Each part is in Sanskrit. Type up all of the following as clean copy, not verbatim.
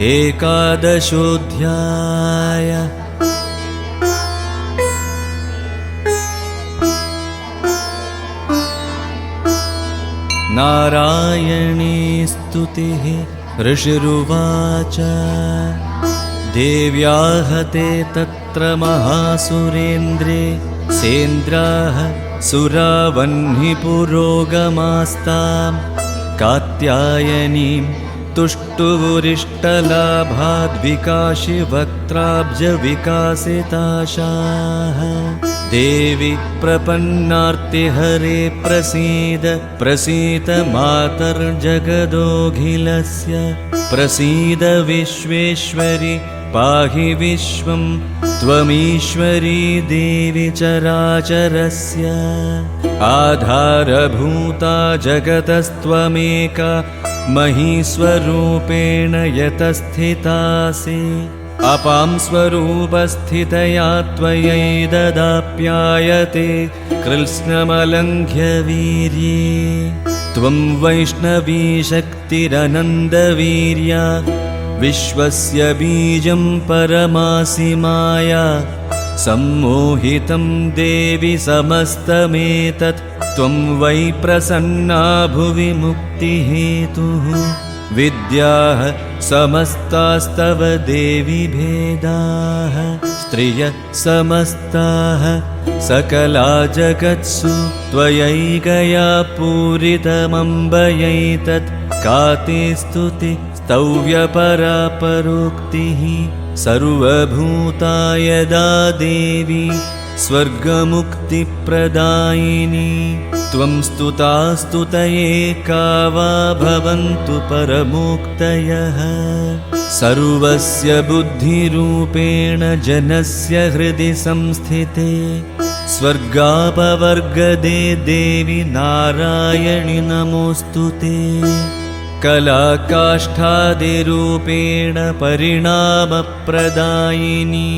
एकादशोऽध्यायः। नारायणी स्तुतिः। ऋषिरुवाच देव्याहते तत्र महासुरेन्द्रे सेन्द्राः सुरावह्नि पुरोगमास्तां कात्यायनीं तुष्टुरिष्टलाभाद्विकाशिवक्त्राब्जविकासिताशाः। देवि प्रपन्नार्तिहरे प्रसीद प्रसीद मातर्जगदोऽखिलस्य। प्रसीद विश्वेश्वरि पाहि विश्वं त्वमीश्वरी देवि चराचरस्य। आधारभूता जगतस्त्वमेका महीस्वरूपेण यतस्थितासि। अपां स्वरूपस्थितया त्वयैददाप्यायते कृत्स्नमलङ्घ्य वीर्ये। त्वं वैष्णवी शक्तिरनन्दवीर्या विश्वस्य बीजं परमासि माया। सम्मोहितं देवि समस्तमेतत् त्वं वै प्रसन्ना भुवि मुक्तिहेतुः। विद्याः समस्तास्तव देवि भेदाः। स्त्रियः समस्ताः सकला जगत्सु त्वयैकया पूरितमम्बयैतत्। का ते स्तुति स्तव्यपरा परोक्तिः। सर्वभूता यदा देवी स्वर्गमुक्तिप्रदायिनी। त्वं स्तुता स्तुतये का वा भवन्तु परमोक्तयः। सर्वस्य बुद्धिरूपेण जनस्य हृदि संस्थिते। स्वर्गापवर्गदे देवि नारायणि नमोऽस्तुते। कलाकाष्ठादिरूपेण परिणामप्रदायिनी।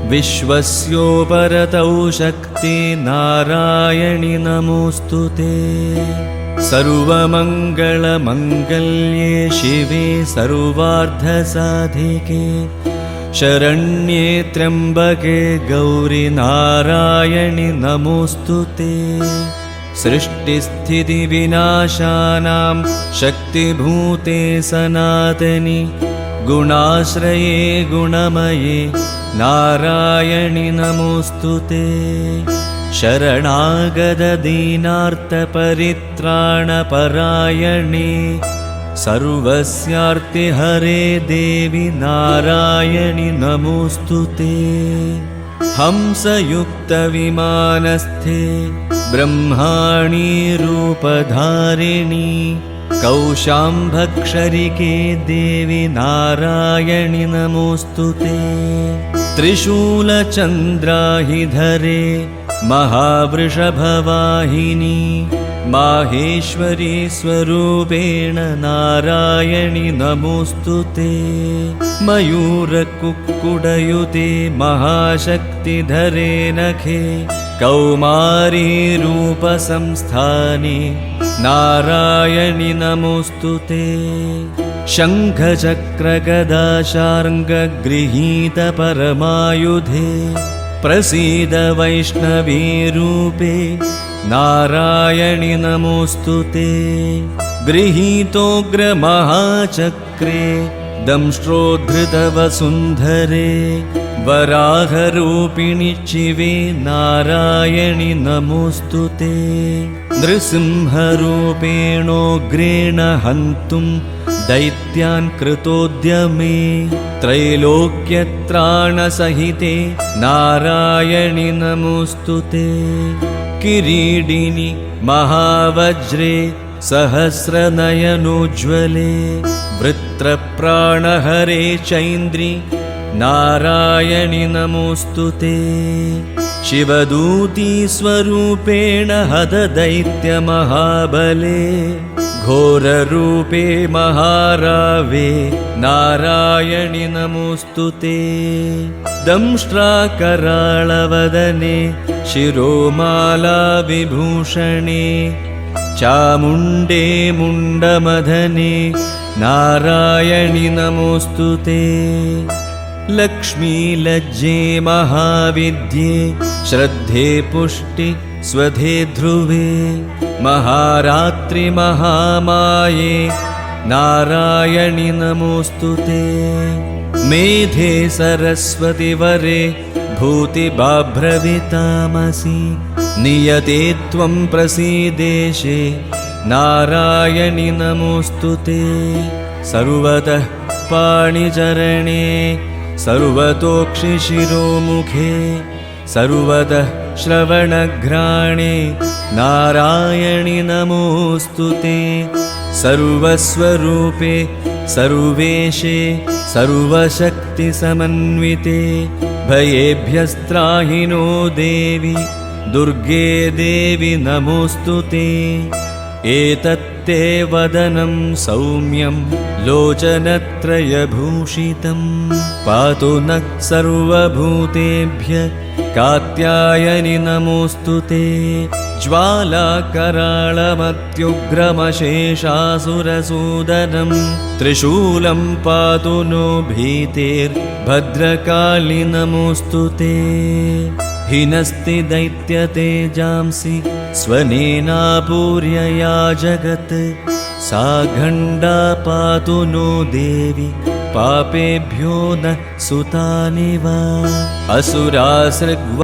विश्वस्योपरतौ शक्ति नारायणि नमोऽस्तुते। सर्वमङ्गलमङ्गल्ये शिवे सर्वार्थसाधिके। शरण्ये त्र्यम्बके गौरि नारायणि नमोऽस्तुते। सृष्टिस्थितिविनाशानां शक्तिभूते सनातनि। गुणाश्रये गुणमये नारायणि नमोऽस्तुते। शरणागतदीनार्तपरित्राणपरायणे। सर्वस्यार्तिहरे देवि नारायणि नमोऽस्तुते। हंसयुक्तविमानस्थे ब्रह्माणि रूपधारिणि। कौशाम्भक्षरिके देवि नारायणि नमोऽस्तुते। त्रिशूलचन्द्राहिधरे महावृषभवाहिनी। माहेश्वरी स्वरूपेण नारायणि नमोऽस्तुते। मयूरकुक्कुटयुते महाशक्तिधरे नखे। कौमारी रूपसंस्थाने नारायणि नमोऽस्तुते। शङ्खचक्रगदाशार्ङ्गगृहीतपरमायुधे। प्रसीद वैष्णवी रूपे नारायणि नमोऽस्तुते। गृहीतोग्रमहाचक्रे दंष्ट्रोद्धृतवसुन्धरे। वराहरूपिणि शिवे नारायणि नमोऽस्तुते। नृसिंहरूपेणोग्रेण हन्तुं दैत्यान् कृतोद्यमे। त्रैलोक्यत्राणसहिते नारायणि नमोऽस्तुते। किरीटिनि महावज्रे सहस्रनयनोज्ज्वले। वृत्रप्राणहरे चैन्द्रि नारायणि नमोऽस्तुते। शिवदूती स्वरूपेण हतदैत्यमहाबले। घोररूपे महारावे नारायणि नमोऽस्तुते। दंष्ट्राकराळवदने शिरोमाला विभूषणे। चामुण्डे मुण्डमदने नारायणि नमोऽस्तु ते। लक्ष्मी लज्जे महाविद्ये श्रद्धे पुष्टि स्वधे ध्रुवे महारात्रि महामाये नारायणि नमोऽस्तु ते। मेधे सरस्वति वरे भूतिबाभ्रवितामसि नियते त्वं प्रसीदेशे नारायणि नमोऽस्तु ते। सर्वतः पाणिचरणे सर्वतोक्षिशिरोमुखे सर्वतः श्रवणघ्राणे नारायणि नमोऽस्तु ते। सर्वस्वरूपे सर्वेशे सर्वशक्तिसमन्विते भयेभ्यस्त्राहि नो देवि दुर्गे देवि नमोऽस्तु ते। एतत्ते वदनं सौम्यं लोचनत्रयभूषितं पातु नः सर्वभूतेभ्यः कात्यायनि नमोऽस्तु ते। ज्वालाकराळमत्युग्रमशेषासुरसूदनं त्रिशूलं पातु नो भीतेर्भद्रकाली नमोऽस्तु ते। हिनस्ति दैत्यतेजांसि स्वनेनापूर्य या जगत् सा गण्डा पातु नो देवि पापेभ्यो न सुतानि वा। असुरासृग्